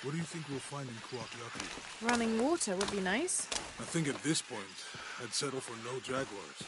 What do you think we'll find in Kuakyaki? Running water would be nice. I think at this point, I'd settle for no jaguars.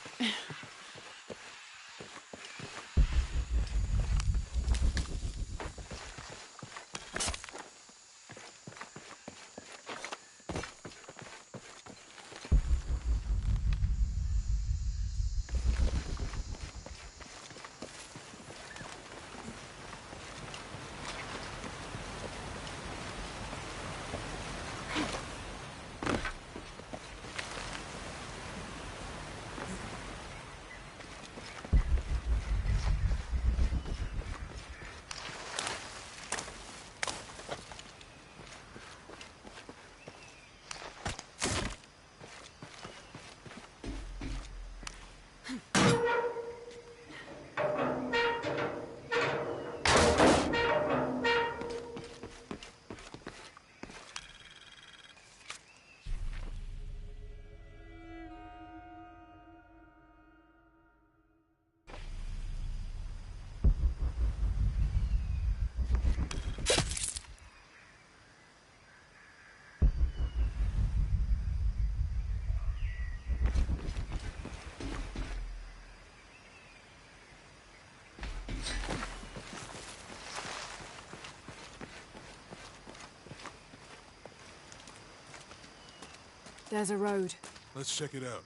There's a road. Let's check it out.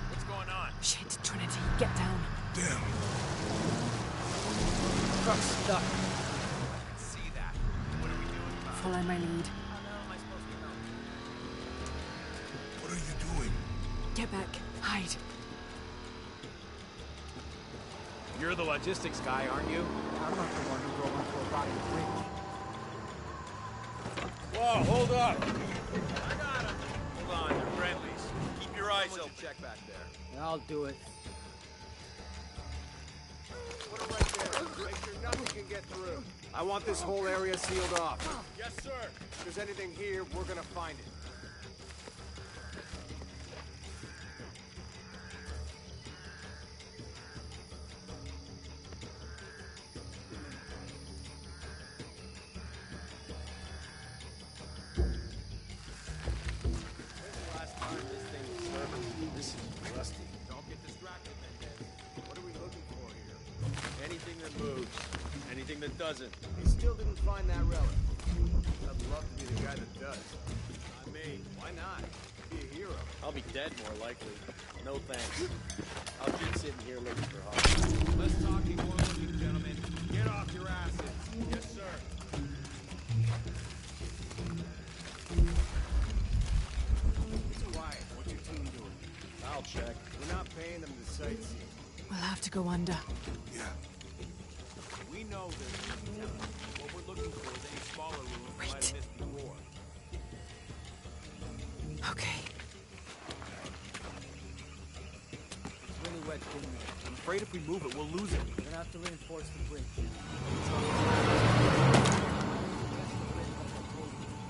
What's going on? Shit, Trinity, get down. Damn. Truck's stuck. See that? What are we doing about it? Follow my lead. How the hell am I supposed to know? What are you doing? Get back. Hide. You're the logistics guy, aren't you? I'm not the one who drove onto a rocky bridge. Whoa, hold up! I got him! Hold on, they're friendlies. Keep your eyes open. Check back there. I'll do it. Put it right there. Make sure nothing can get through. I want this whole area sealed off. Yes, sir. If there's anything here, we're gonna find it. Don't get distracted, Mendez. What are we looking for here? Anything that moves. Anything that doesn't. He still didn't find that relic. I'd love to be the guy that does. Not me. Why not? Be a hero. I'll be dead more likely. No thanks. I'll keep sitting here looking for help. Less talking, more looking, gentlemen. Get off your asses. Yes, sir. It's quiet. What's your team doing? I'll check. We're not paying them to sightsee. We'll have to go under. Yeah. We know there's What we're looking for is any smaller room we might have missed before. Okay. It's really wet in there. I'm afraid if we move it, we'll lose it. We're gonna have to reinforce the bridge.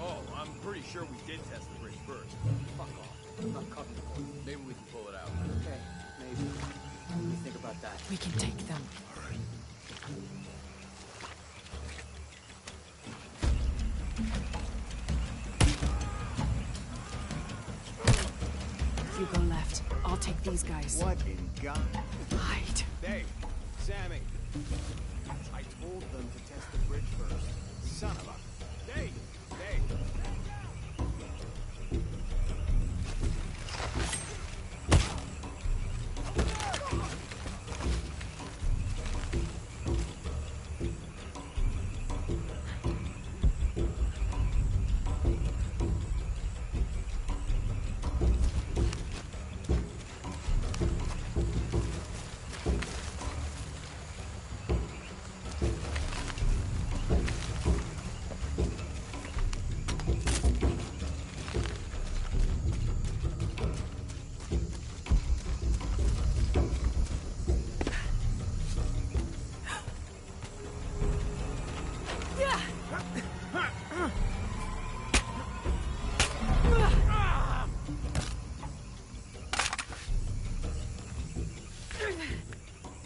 Oh, I'm pretty sure we did test the bridge first. Fuck off. I'm not coming for you. Maybe we can pull it out. Okay, maybe. What do you think about that? We can take them. All right. You go left. I'll take these guys. What in God? Hide. Hey, Sammy. I told them to test the bridge first. Son of a... Hey! Hey!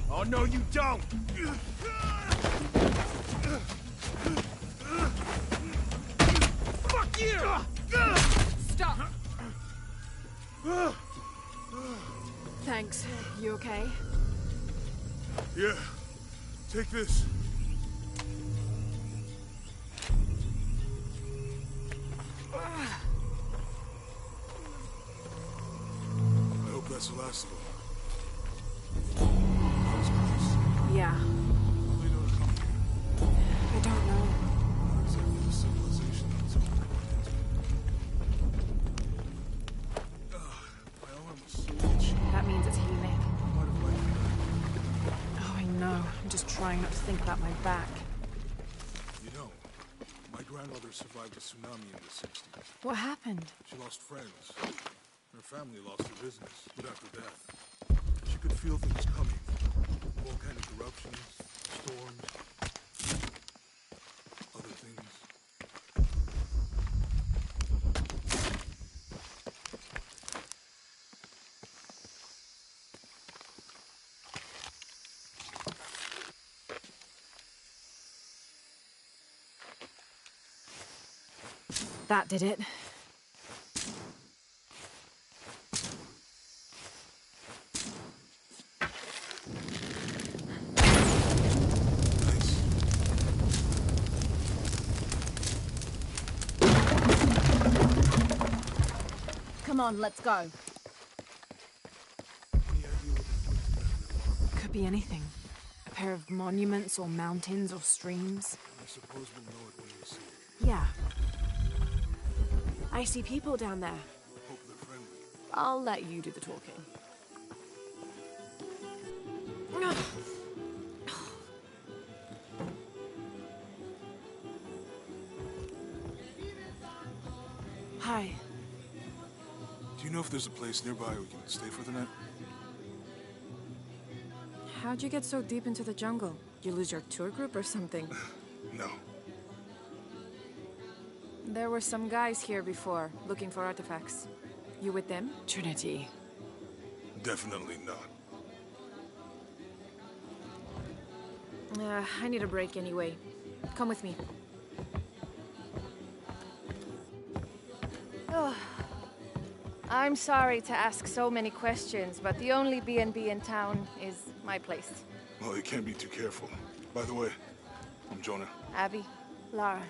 Oh, no, you don't! Fuck you! Stop! Thanks. You okay? Yeah. Take this. I hope that's the last of them. That was close. Yeah. How they know to come here? I don't know. Not exactly the civilization I was hoping to. My arm was so itchy. That means it's healing. I might have liked Oh, I know. I'm just trying not to think about my back. that. You know, my grandmother survived a tsunami in the 60s. What happened? She lost friends. Her family lost their business, but after death, she could feel things coming. Volcanic eruptions, storms, other things. That did it. Nice. Come on, let's go. Any idea what they're pointing at in Could be anything. A pair of monuments or mountains or streams. I suppose we'll know it when we see it. Yeah. I see people down there. Hope they're friendly. I'll let you do the talking. Hi. Do you know if there's a place nearby we can stay for the night? How'd you get so deep into the jungle? You lose your tour group or something? No. There were some guys here before, looking for artifacts. You with them? Trinity. Definitely not. I need a break anyway. Come with me. Oh. I'm sorry to ask so many questions, but the only B&B in town is my place. Well, you can't be too careful. By the way, I'm Jonah. Abby, Lara.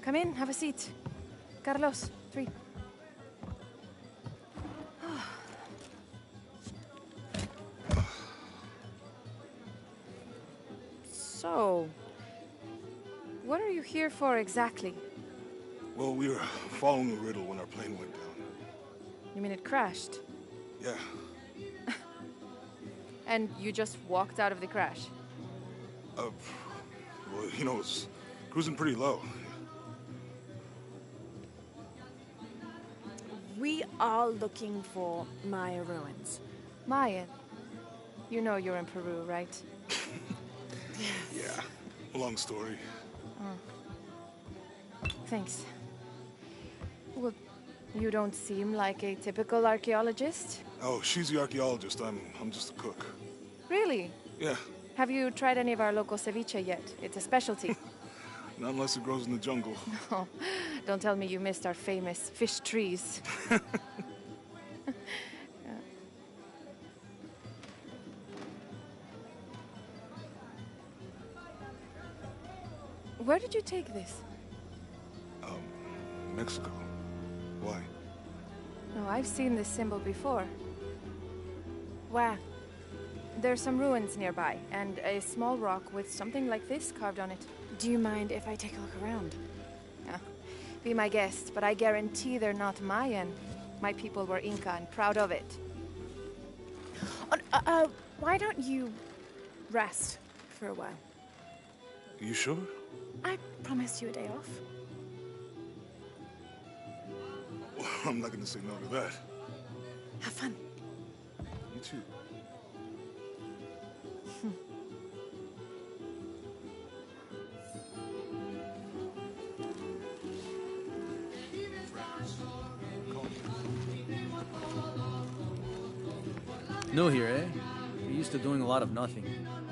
Come in, have a seat. Carlos, 3. So, what are you here for exactly? Well, we were following a riddle when our plane went down. You mean it crashed? Yeah. And you just walked out of the crash? Well, you know, it's cruising pretty low. We are looking for Maya ruins. Maya? You know you're in Peru, right? Yeah. Long story. Thanks. You don't seem like a typical archaeologist. Oh, she's the archaeologist. I'm just a cook. Really? Yeah, Have you tried any of our local ceviche yet? It's a specialty. not unless it grows in the jungle. Oh, don't tell me you missed our famous fish trees. Where did you take this? Mexico. Why? No, I've seen this symbol before. Where? There's some ruins nearby, and a small rock with something like this carved on it. Do you mind if I take a look around? Be my guest, but I guarantee they're not Mayan. My people were Inca and proud of it. Why don't you rest for a while? You sure? I promised you a day off. Well, I'm not gonna say no to that. Have fun. You too. New here, eh? You're used to doing a lot of nothing.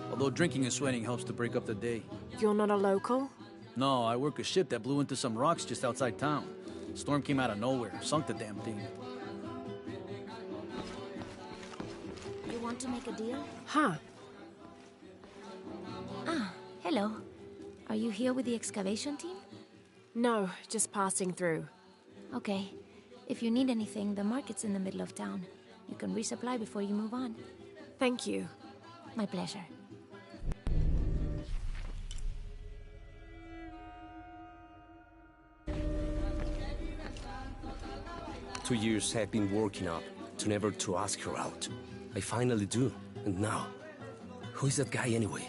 Although drinking and sweating helps to break up the day. You're not a local? No, I work a ship that blew into some rocks just outside town. Storm came out of nowhere, sunk the damn thing. You want to make a deal? Huh. Ah, hello. Are you here with the excavation team? No, just passing through. Okay. If you need anything, the market's in the middle of town. You can resupply before you move on. Thank you. My pleasure. Two years I've been working up to never to ask her out. I finally do. And now, who is that guy anyway?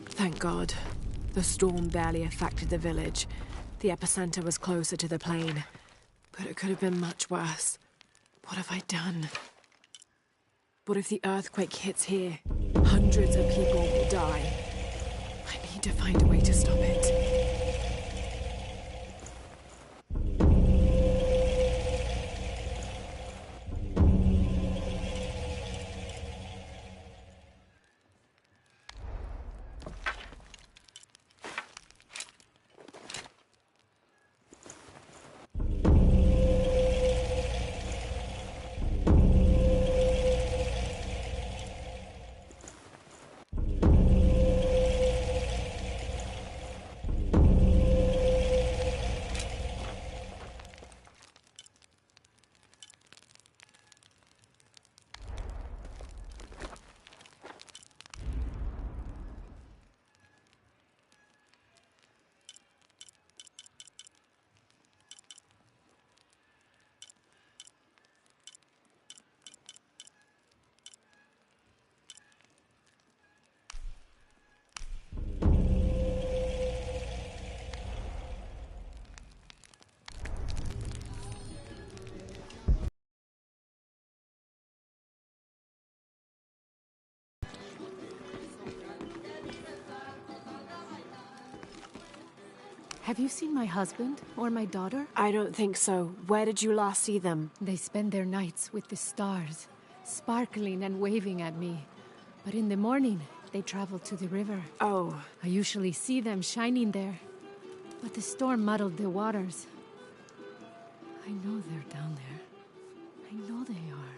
Thank God. The storm barely affected the village. The epicenter was closer to the plain. But it could have been much worse. What have I done? What if the earthquake hits here? Hundreds of people will die. I need to find a way to stop it. Have you seen my husband or my daughter? I don't think so. Where did you last see them? They spend their nights with the stars, sparkling and waving at me. But in the morning, they travel to the river. Oh. I usually see them shining there. But the storm muddled the waters. I know they're down there. I know they are.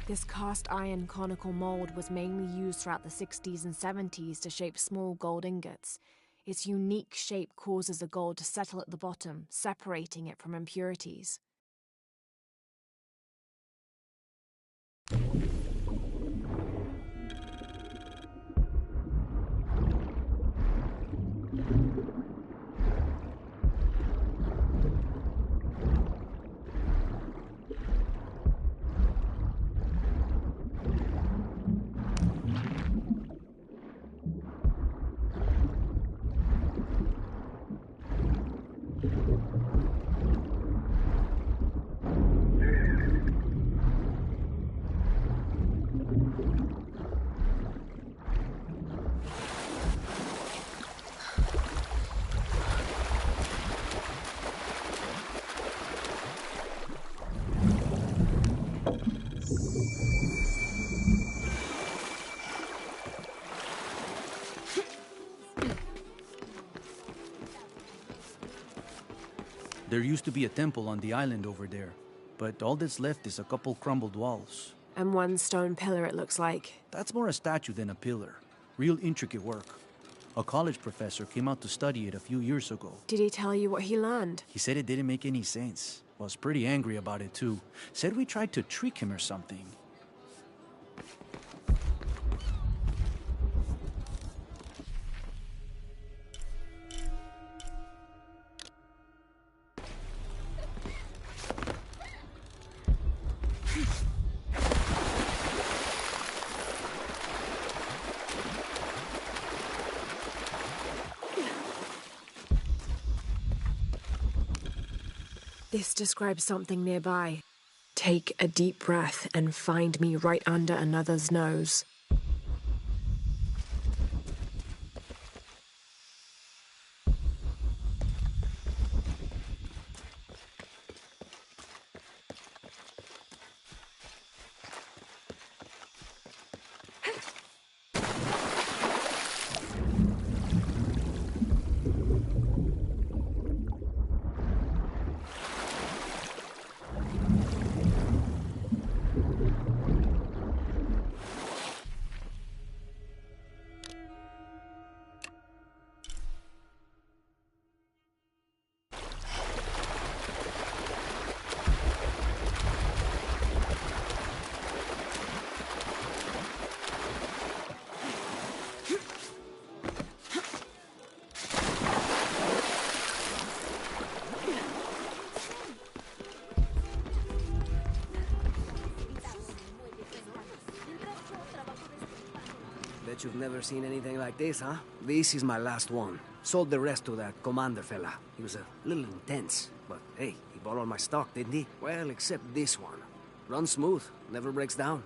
This cast iron conical mold was mainly used throughout the 60s and 70s to shape small gold ingots. Its unique shape causes the gold to settle at the bottom, separating it from impurities. There used to be a temple on the island over there, but all that's left is a couple crumbled walls. And one stone pillar, it looks like. That's more a statue than a pillar. Real intricate work. A college professor came out to study it a few years ago. Did he tell you what he learned? He said it didn't make any sense. Was pretty angry about it too. Said we tried to trick him or something. This describes something nearby. Take a deep breath and find me right under another's nose. Bet you've never seen anything like this, huh? This is my last one. Sold the rest to that commander fella. He was a little intense, but hey, he bought all my stock, didn't he? Well, except this one. Runs smooth, never breaks down.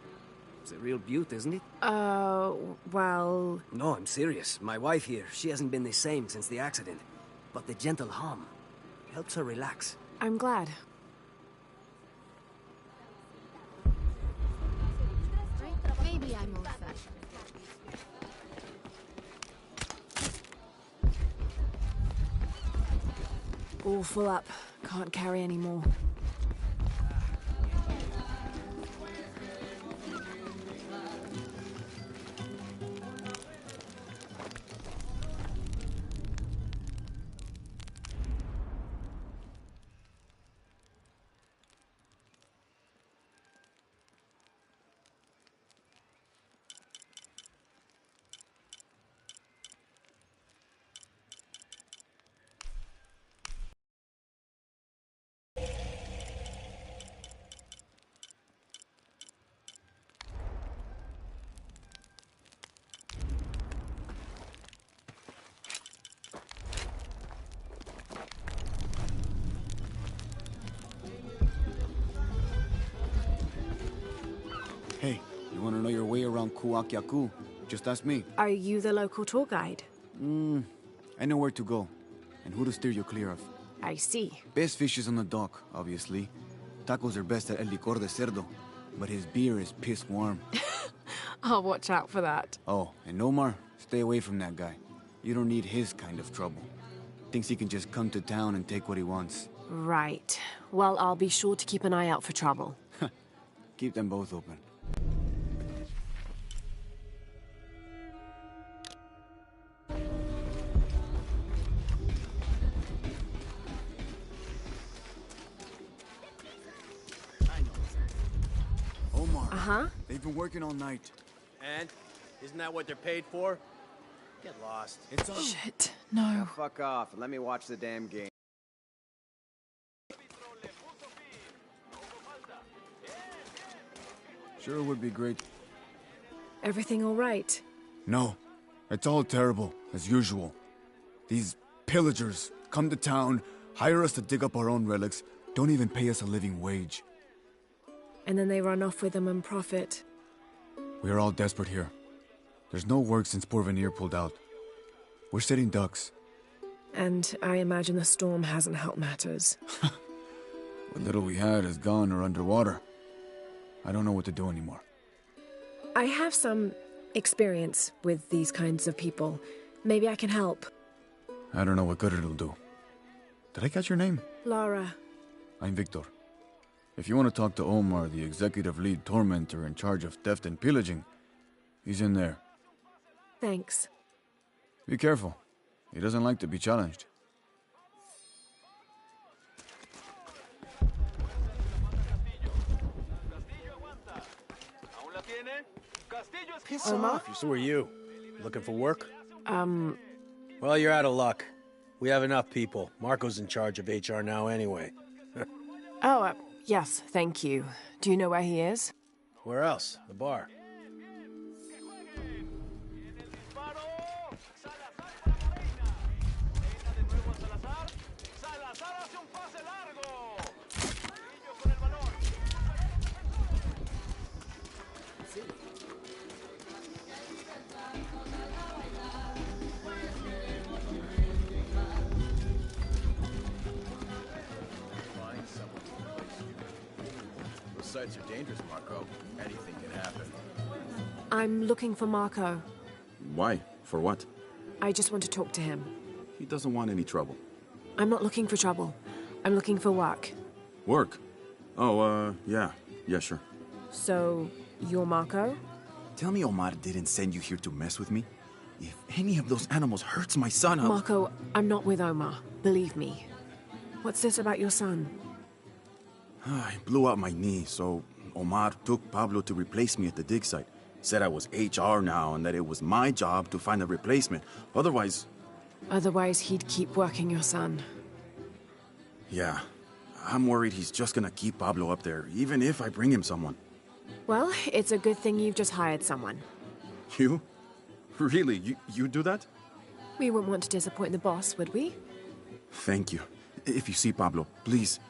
It's a real beaut, isn't it? Well... No, I'm serious. My wife here, she hasn't been the same since the accident. But the gentle hum helps her relax. I'm glad. Maybe I'm old-fashioned. All full up. Can't carry any more. You want to know your way around Kuakyaku? Just ask me. Are you the local tour guide? I know where to go, and who to steer you clear of. I see. Best fish is on the dock, obviously. Tacos are best at El Licor de Cerdo, but his beer is piss warm. I'll watch out for that. Oh, and Omar, stay away from that guy. You don't need his kind of trouble. Thinks he can just come to town and take what he wants. Right. Well, I'll be sure to keep an eye out for trouble. Keep them both open. Omar. Uh-huh. They've been working all night. And? Isn't that what they're paid for? Get lost. It's on. Shit. No. Fuck off and let me watch the damn game. Sure would be great. Everything all right? No. It's all terrible, as usual. These pillagers come to town, hire us to dig up our own relics, don't even pay us a living wage. And then they run off with them and profit. We are all desperate here. There's no work since Porvenir pulled out. We're sitting ducks. And I imagine the storm hasn't helped matters. What little we had is gone or underwater. I don't know what to do anymore. I have some experience with these kinds of people. Maybe I can help. I don't know what good it'll do. Did I catch your name? Lara. I'm Victor. If you want to talk to Omar, the executive lead tormentor in charge of theft and pillaging, he's in there. Thanks. Be careful. He doesn't like to be challenged. Piss off. Who are you? Looking for work? Well, you're out of luck. We have enough people. Marco's in charge of HR now anyway. Oh, yes, thank you. Do you know where he is? Where else? The bar. Sites are dangerous, Marco. Anything can happen. I'm looking for Marco. Why? For what? I just want to talk to him. He doesn't want any trouble. I'm not looking for trouble. I'm looking for work. Work? Oh, yeah. Yeah, sure. So, you're Marco? Tell me Omar didn't send you here to mess with me? If any of those animals hurts my son, I'll... Marco, I'm not with Omar. Believe me. What's this about your son? I blew out my knee, so Omar took Pablo to replace me at the dig site. Said I was HR now and that it was my job to find a replacement. Otherwise... Otherwise, he'd keep working your son. Yeah. I'm worried he's just gonna keep Pablo up there, even if I bring him someone. Well, it's a good thing you've just hired someone. You? Really? You do that? We wouldn't want to disappoint the boss, would we? Thank you. If you see Pablo, please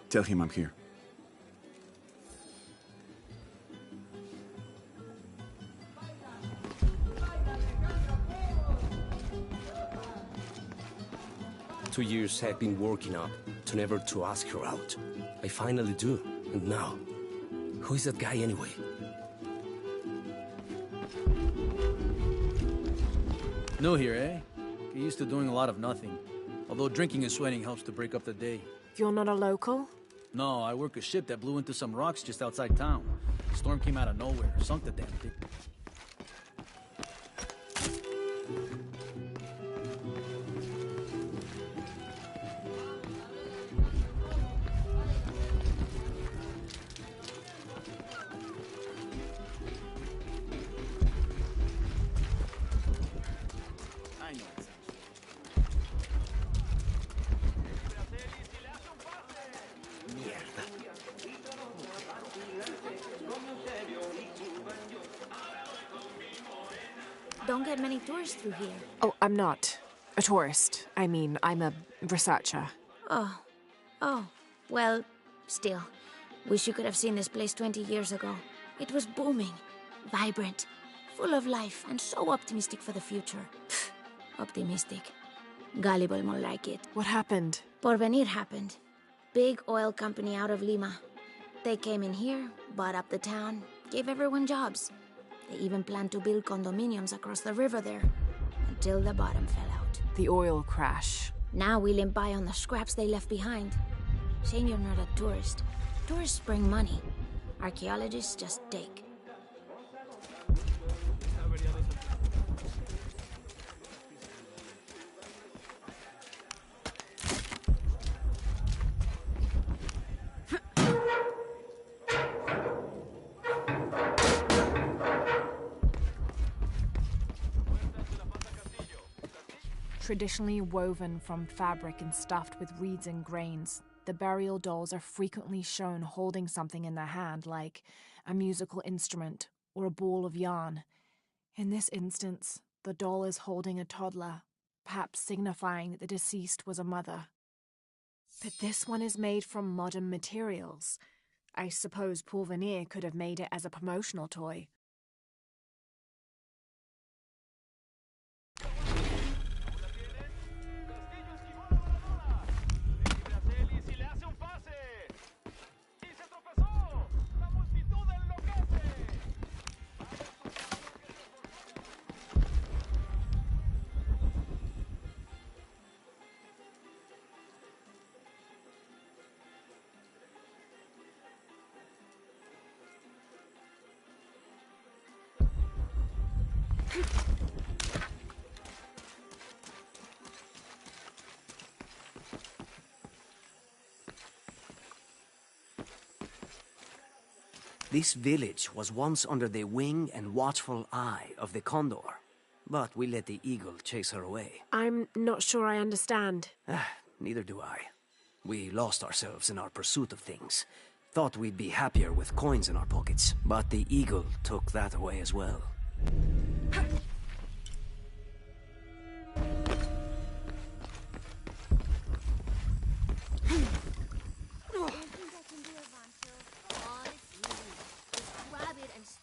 tell him I'm here. Two years I've been working up to never to ask her out. I finally do, and now, who is that guy anyway? New here, eh? Get used to doing a lot of nothing. Although drinking and sweating helps to break up the day. You're not a local? No, I work a ship that blew into some rocks just outside town. The storm came out of nowhere, sunk the damn thing. Don't get many tourists through here. Oh, I'm not a tourist. I mean, I'm a researcher. Oh. Well, still. Wish you could have seen this place 20 years ago. It was booming. Vibrant, full of life, and so optimistic for the future. Optimistic. Gullible, more like it. What happened? Porvenir happened. Big oil company out of Lima. They came in here, bought up the town, gave everyone jobs. They even planned to build condominiums across the river there, until the bottom fell out. The oil crash. Now we limp by on the scraps they left behind. Shame you're not a tourist. Tourists bring money. Archaeologists just take. Traditionally woven from fabric and stuffed with reeds and grains, the burial dolls are frequently shown holding something in their hand, like a musical instrument or a ball of yarn. In this instance, the doll is holding a toddler, perhaps signifying that the deceased was a mother. But this one is made from modern materials. I suppose Porvenir could have made it as a promotional toy. This village was once under the wing and watchful eye of the condor, but we let the eagle chase her away. I'm not sure I understand. Neither do I. We lost ourselves in our pursuit of things. Thought we'd be happier with coins in our pockets, but the eagle took that away as well.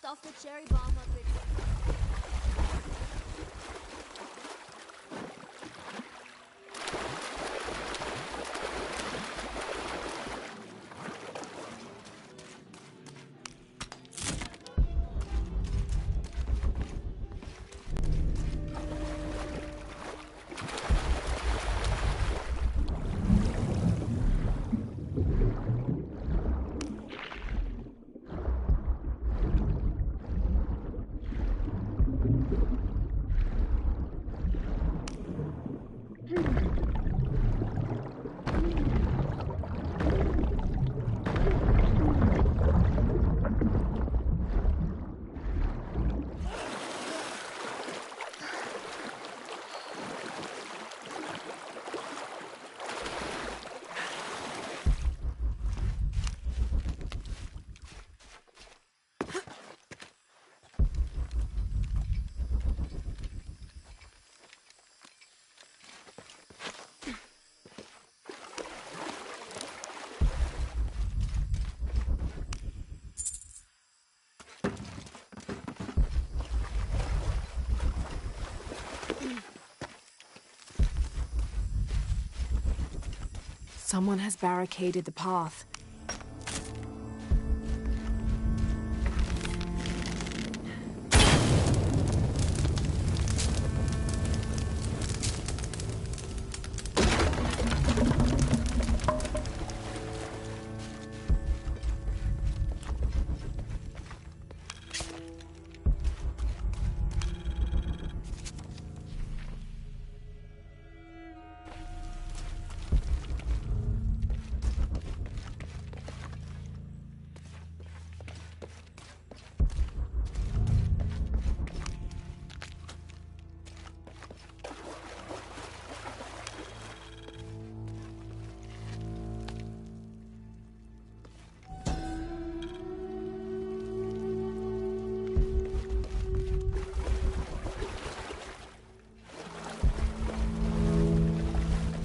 Stuff the cherry bomb up it. Someone has barricaded the path.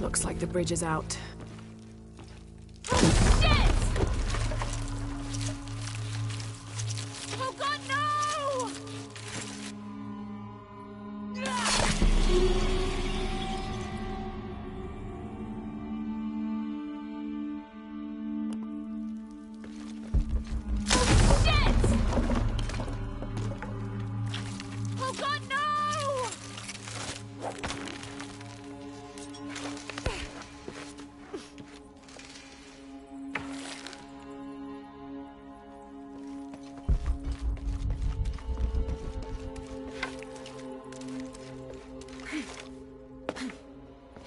Looks like the bridge is out. Shit! Oh God, no!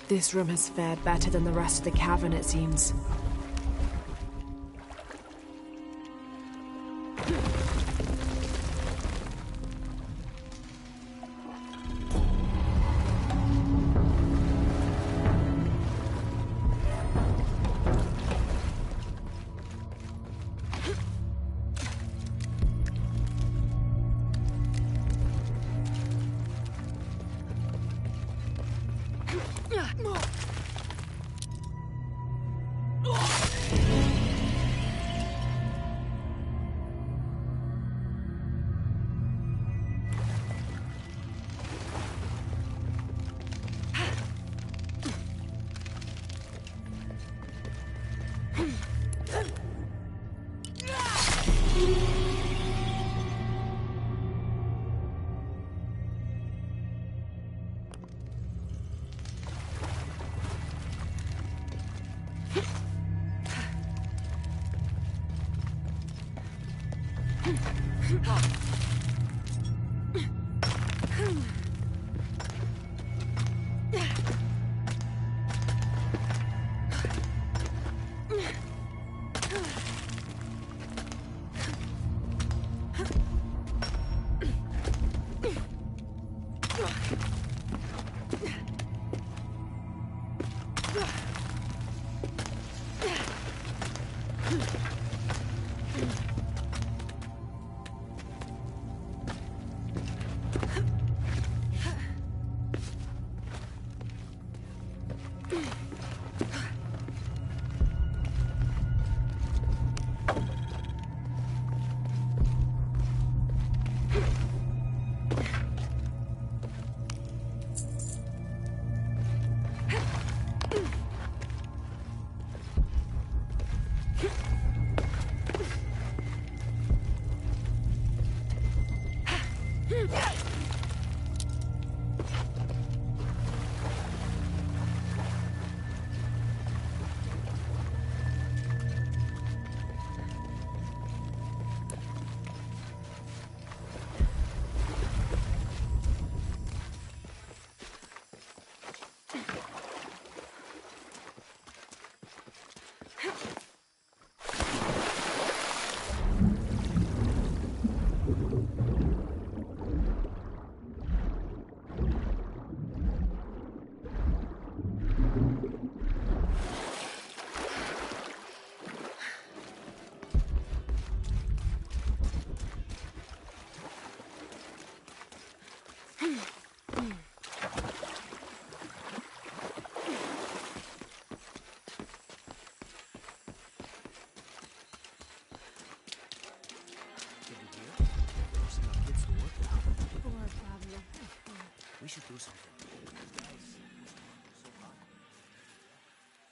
This room has fared better than the rest of the cavern, it seems.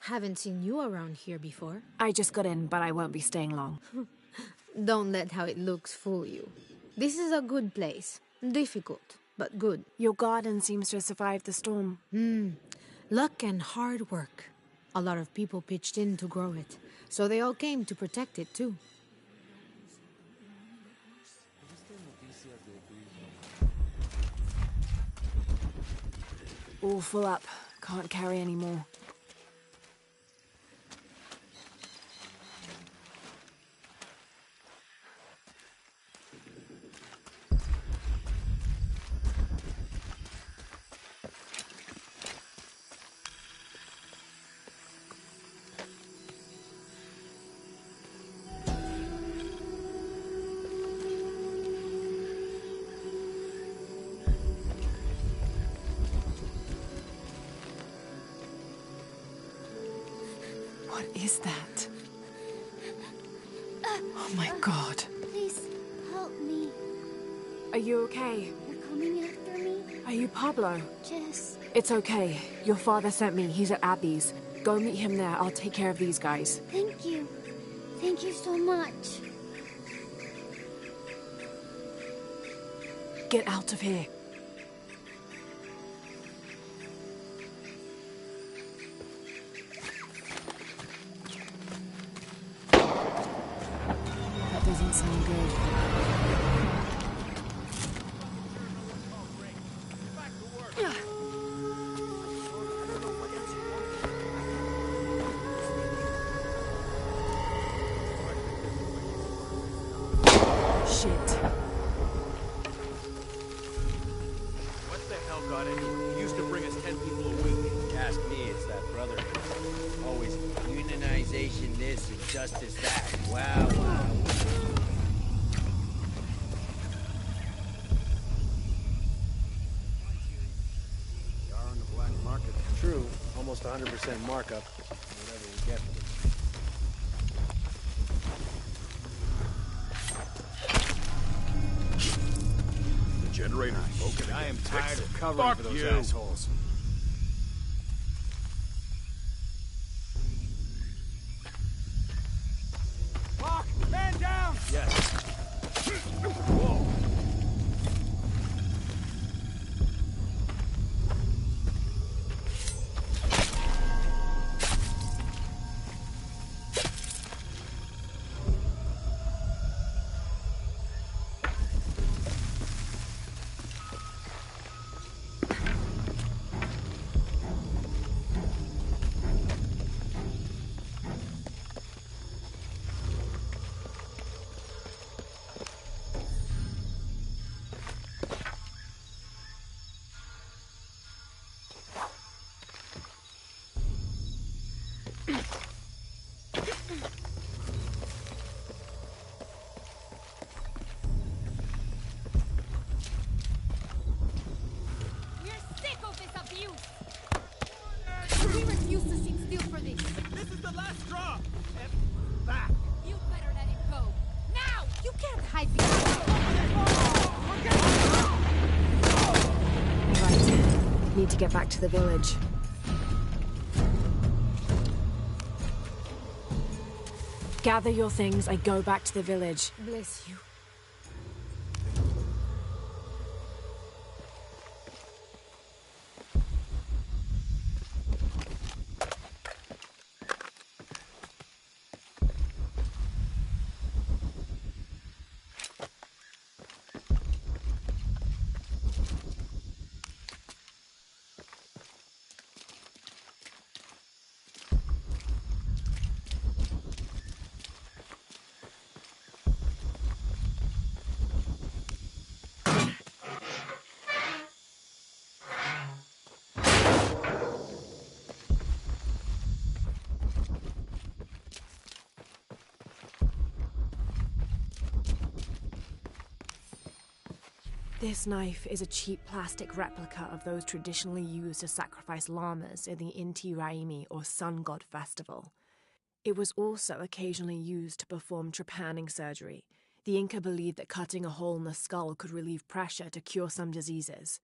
Haven't seen you around here before. I just got in, but I won't be staying long. Don't let how it looks fool you. This is a good place. Difficult, but good. Your garden seems to have survived the storm. Luck and hard work. A lot of people pitched in to grow it, so they all came to protect it too. All full up. Can't carry any more. What is that? Oh my God. Please, help me. Are you okay? You're coming after me? Are you Pablo? Jess. It's okay. Your father sent me. He's at Abby's. Go meet him there. I'll take care of these guys. Thank you. Thank you so much. Get out of here. That doesn't sound good. What the hell got into it? He used to bring us 10 people a week. Ask me, it's that brother. Always unionization this and justice that. Wow, wow. We are on the black market. True, almost 100% markup. Whatever we get for it. Generator broken. I am tired of covering Fuck for those you. assholes. Lock! Man down! Yes. Whoa! Need to get back to the village. Gather your things and go back to the village. Bless you. This knife is a cheap plastic replica of those traditionally used to sacrifice llamas in the Inti Raymi or Sun God Festival. It was also occasionally used to perform trepanning surgery. The Inca believed that cutting a hole in the skull could relieve pressure to cure some diseases.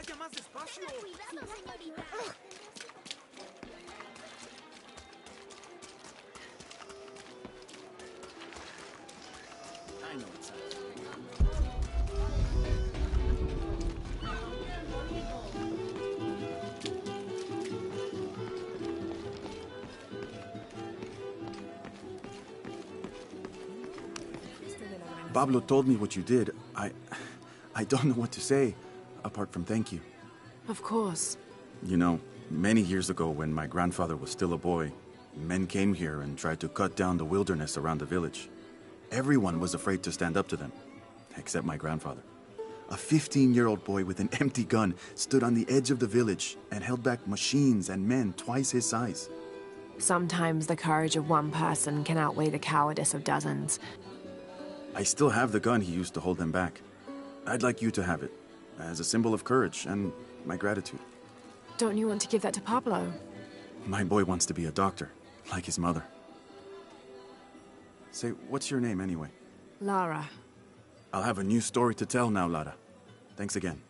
vaya más despacio. Cuidado, señorita. I know it's Pablo told me what you did. I don't know what to say, apart from thank you. Of course. You know, many years ago when my grandfather was still a boy, men came here and tried to cut down the wilderness around the village. Everyone was afraid to stand up to them, except my grandfather. A 15-year-old boy with an empty gun stood on the edge of the village and held back machines and men twice his size. Sometimes the courage of one person can outweigh the cowardice of dozens. I still have the gun he used to hold them back. I'd like you to have it, as a symbol of courage and my gratitude. Don't you want to give that to Pablo? My boy wants to be a doctor, like his mother. Say, what's your name anyway? Lara. I'll have a new story to tell now, Lara. Thanks again.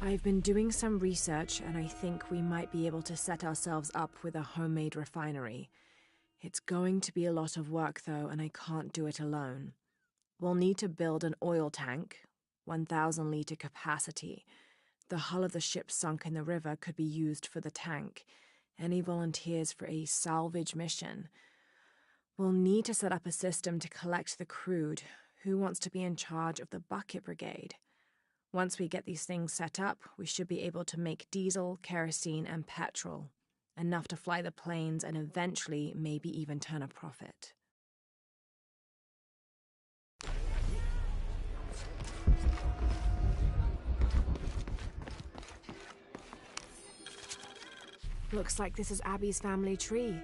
I've been doing some research, and I think we might be able to set ourselves up with a homemade refinery. It's going to be a lot of work, though, and I can't do it alone. We'll need to build an oil tank, 1,000-liter capacity. The hull of the ship sunk in the river could be used for the tank. Any volunteers for a salvage mission? We'll need to set up a system to collect the crude. Who wants to be in charge of the bucket brigade? Once we get these things set up, we should be able to make diesel, kerosene, and petrol. Enough to fly the planes and eventually maybe even turn a profit. Looks like this is Abby's family tree.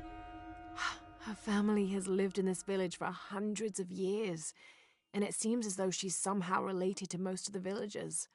Her family has lived in this village for hundreds of years, and it seems as though she's somehow related to most of the villagers.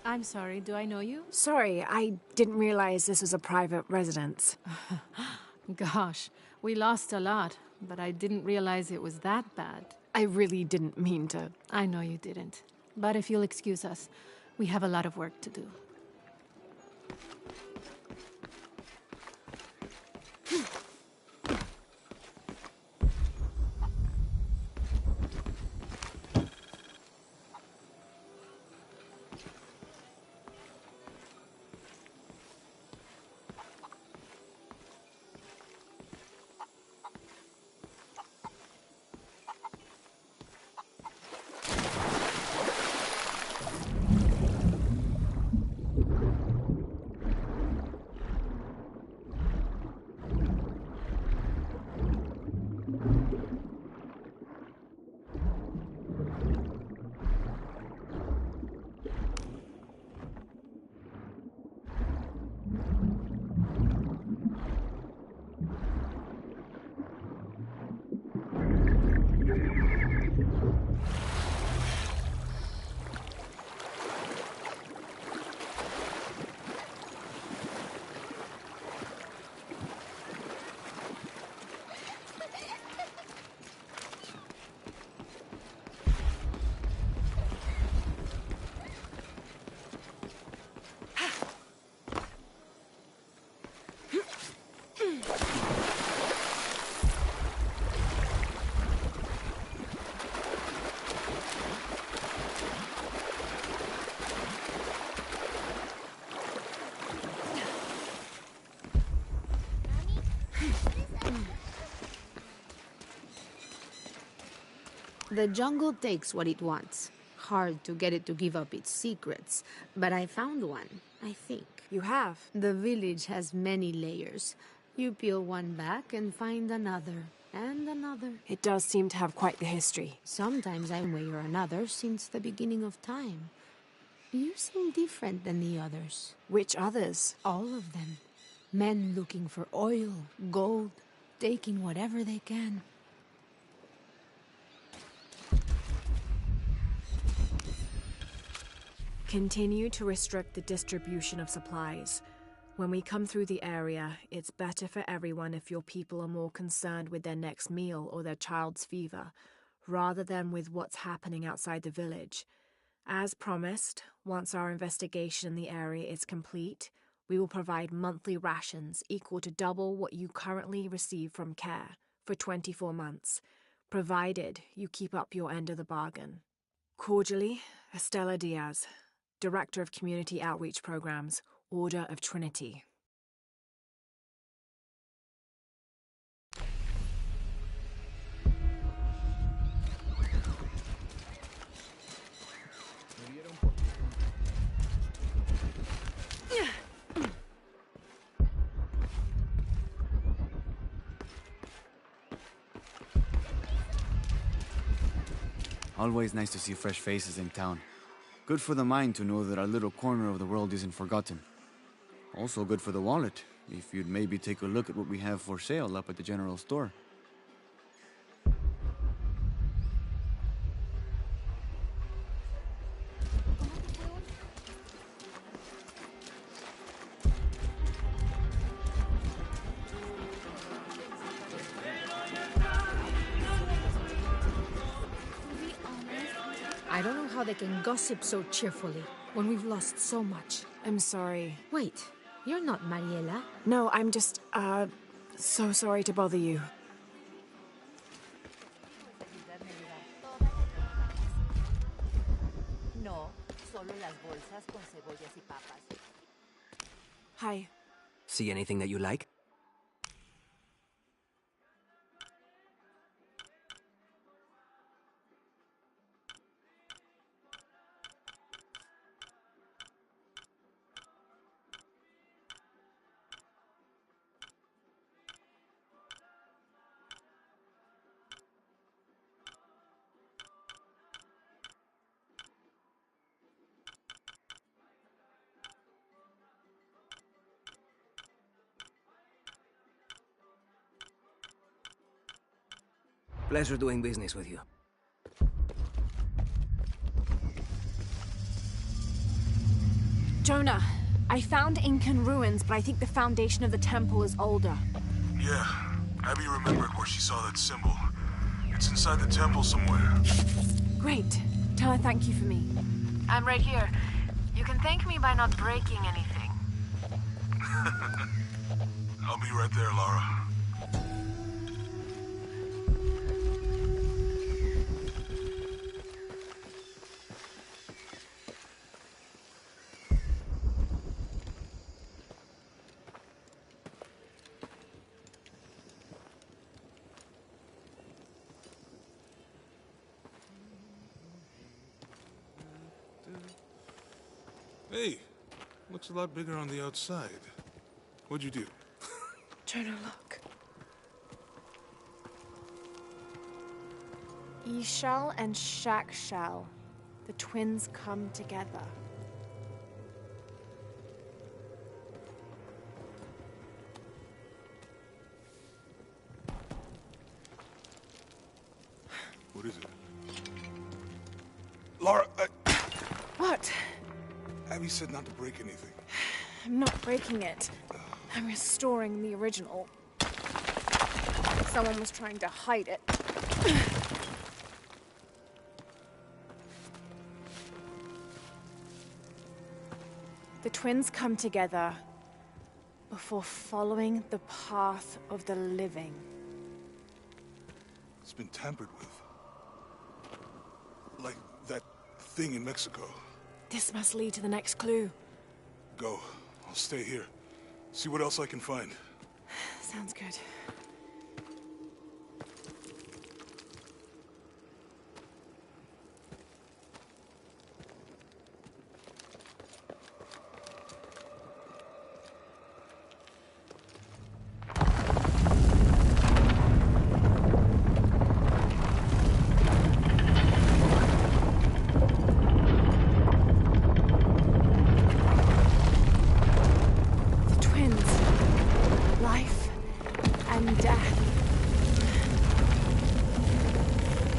I'm sorry, do I know you? Sorry, I didn't realize this was a private residence. Gosh, we lost a lot, but I didn't realize it was that bad. I really didn't mean to. I know you didn't. But if you'll excuse us, we have a lot of work to do. The jungle takes what it wants. Hard to get it to give up its secrets, but I found one, I think. You have? The village has many layers. You peel one back and find another, and another. It does seem to have quite the history. Sometimes I'm one way or another since the beginning of time. You seem different than the others. Which others? All of them. Men looking for oil, gold, taking whatever they can. Continue to restrict the distribution of supplies. When we come through the area, it's better for everyone if your people are more concerned with their next meal or their child's fever, rather than with what's happening outside the village. As promised, once our investigation in the area is complete, we will provide monthly rations equal to double what you currently receive from CARE for 24 months, provided you keep up your end of the bargain. Cordially, Estella Diaz, Director of Community Outreach Programs, Order of Trinity. Always nice to see fresh faces in town. Good for the mind to know that our little corner of the world isn't forgotten. Also good for the wallet, if you'd maybe take a look at what we have for sale up at the general store. I don't know how they can gossip so cheerfully when we've lost so much. I'm sorry. Wait, you're not Mariela. No, I'm just, so sorry to bother you. Hi. See anything that you like? Pleasure doing business with you. Jonah, I found Incan ruins, but I think the foundation of the temple is older. Yeah, Abby remembered where she saw that symbol. It's inside the temple somewhere. Great. Tell her thank you for me. I'm right here. You can thank me by not breaking anything. I'll be right there, Lara. Hey, looks a lot bigger on the outside. What'd you do? Jonah, look. Ishal and Shakshal. The twins come together. What is it? Lara, What? Abby said not to break anything. I'm not breaking it. I'm restoring the original. Someone was trying to hide it. The twins come together before following the path of the living. It's been tampered with. Like that thing in Mexico. This must lead to the next clue. Go. I'll stay here. See what else I can find. Sounds good.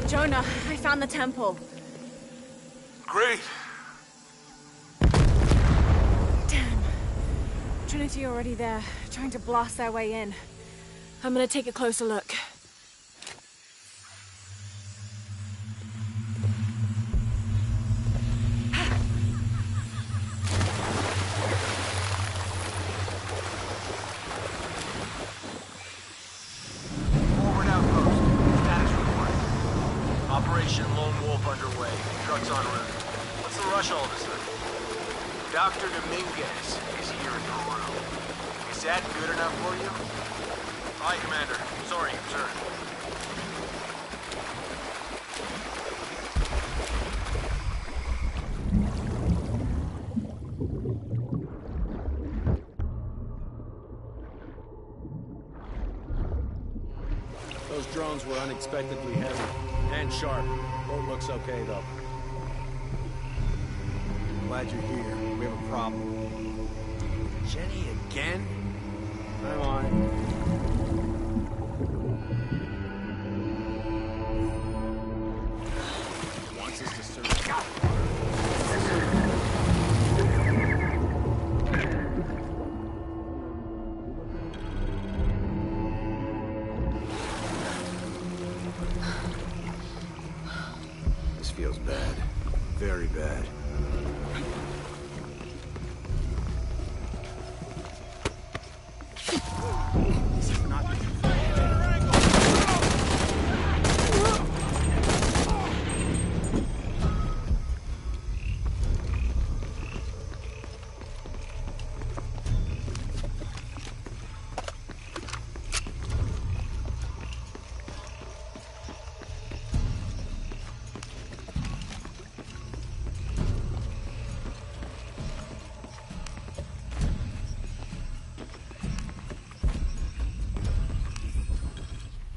Jonah, I found the temple. Great! Damn. Trinity already there, trying to blast their way in. I'm gonna take a closer look. Operation Lone Wolf underway. Trucks en route. What's the rush all of a sudden? Dr. Dominguez is here in your room. Is that good enough for you? Aye, Commander. Sorry, sir. Those drones were unexpectedly heavy. And sharp. Boat looks okay, though. Glad you're here. We have a problem. Jenny again? I'm on it. Wants us to search. This feels bad. Very bad. This is not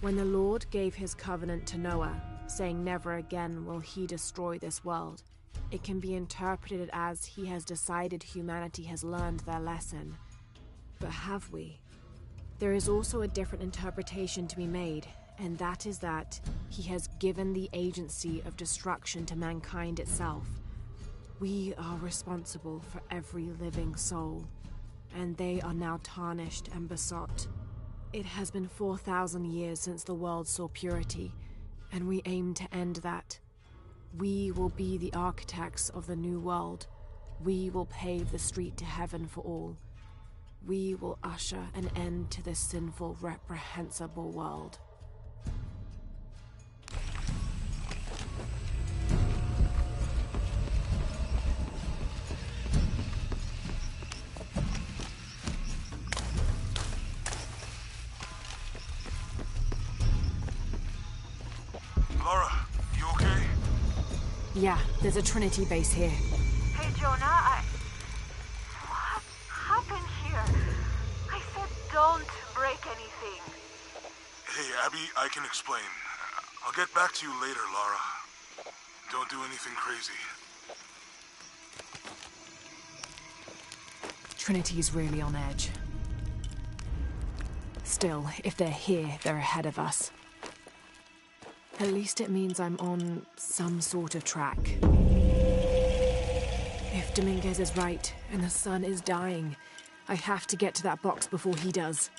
When the Lord gave his covenant to Noah, saying never again will he destroy this world, it can be interpreted as he has decided humanity has learned their lesson. But have we? There is also a different interpretation to be made, and that is that he has given the agency of destruction to mankind itself. We are responsible for every living soul, and they are now tarnished and besought. It has been 4,000 years since the world saw purity, and we aim to end that. We will be the architects of the new world. We will pave the street to heaven for all. We will usher an end to this sinful, reprehensible world. Lara, you okay? Yeah, there's a Trinity base here. Hey, Jonah, what happened here? I said don't break anything. Hey, Abby, I can explain. I'll get back to you later, Lara. Don't do anything crazy. Trinity's really on edge. Still, if they're here, they're ahead of us. At least it means I'm on some sort of track. If Dominguez is right, and the sun is dying, I have to get to that box before he does.